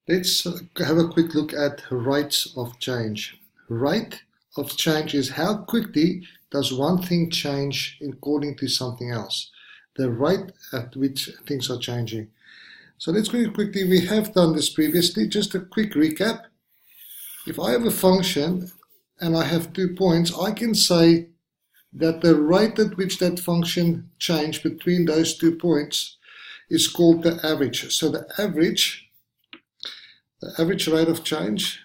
Let's have a quick look at rates of change. Rate of change is how quickly does one thing change according to something else. The rate at which things are changing. So let's go quickly. We have done this previously. Just a quick recap. If I have a function and I have 2 points, I can say that the rate at which that function changes between those 2 points is called the average. So the average rate of change,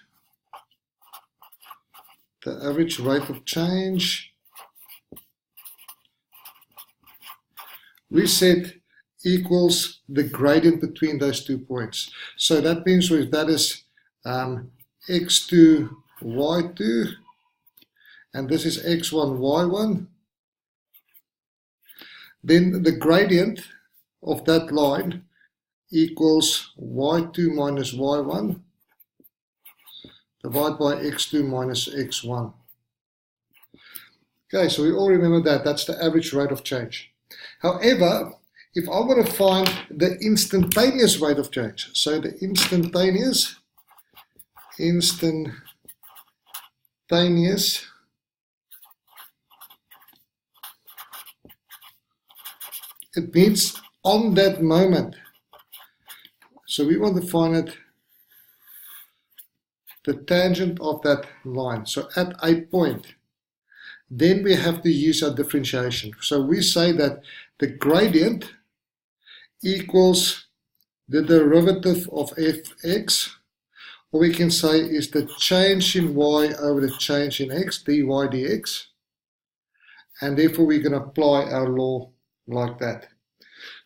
we said equals the gradient between those 2 points. So that means if that is x2, y2, and this is x1, y1, then the gradient of that line equals y2 minus y1 divided by x2 minus x1. Okay, so we all remember that. That's the average rate of change. However, if I want to find the instantaneous rate of change, so the instantaneous, it means on that moment. So we want to find it, the tangent of that line. So at a point, then we have to use our differentiation. So we say that the gradient equals the derivative of fx, or we can say is the change in y over the change in x, dy dx, and therefore we're going to apply our law like that.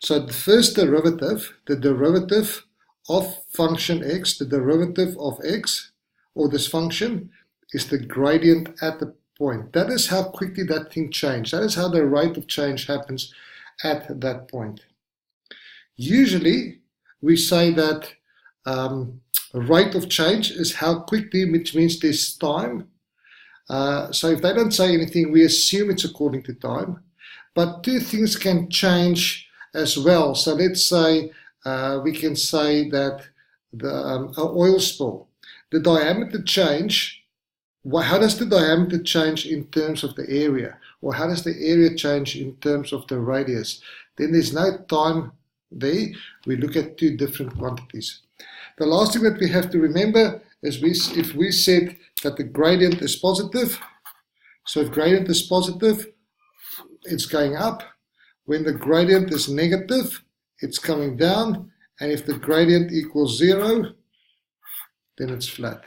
So the first derivative, the derivative of function x, the derivative of x, or this function, is the gradient at the point. That is how quickly that thing changes. That is how the rate of change happens at that point. Usually, we say that rate of change is how quickly, which means there's time. So if they don't say anything, we assume it's according to time. But two things can change as well. So let's say we can say that the oil spill, the diameter change, how does the diameter change in terms of the area? Or how does the area change in terms of the radius? Then there's no time there. We look at two different quantities. The last thing that we have to remember is if we said that the gradient is positive, so if gradient is positive, it's going up. When the gradient is negative, it's coming down. And if the gradient equals 0, then it's flat.